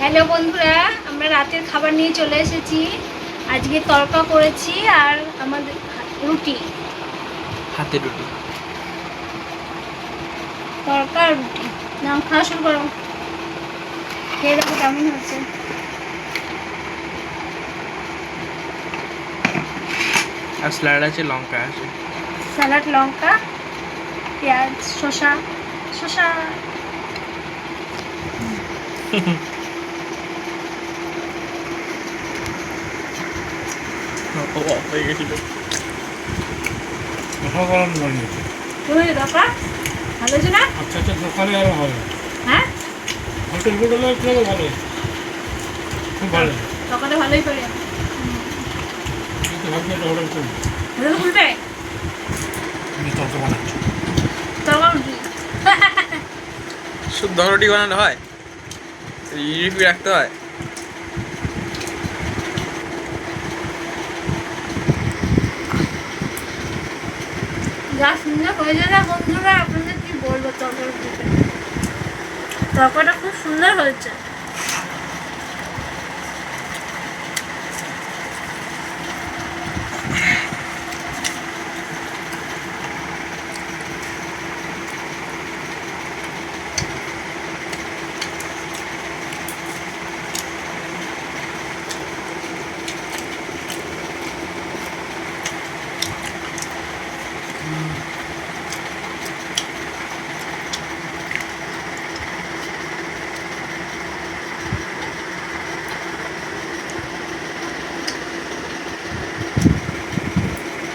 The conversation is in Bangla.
হ্যালো বন্ধুরা, আমরা রাতের খাবার নিয়ে চলে এসেছি। আজকে তড়কা করেছি আর আমাদের রুটি, হাতে রুটি। তড়কা আর রুটি। নাও খাওয়া শুরু করো, খেয়ে দেখো কেমন হচ্ছে। আর স্যালাড আছে, লঙ্কা আছে। স্যালাড, লঙ্কা, পেঁয়াজ, শসা শসা হয়ে গেছিল। অসাধারণ বানিয়েছে। তুমি তড়কা ভালো হয়েছে না? আচ্ছা আচ্ছা, দোকানে আরো ভালো, হ্যাঁ, হোটেলের থেকে ভালো, খুব ভালো। তড়কাটা ভালোই করে। কিন্তু ভাবছি একটা হোটেল করবো। হোটেল খুলবে? আমি তত বানাচ্ছি। তড়কা রুটি শুদ্ধ রুটি বানানো হয়, ইউনিফি রাখতে হয়। যা সুন্দর হয়েছে না বন্ধুরা, আপনাদের কি বলবো। তড়কাটা খুব সুন্দর হয়েছে।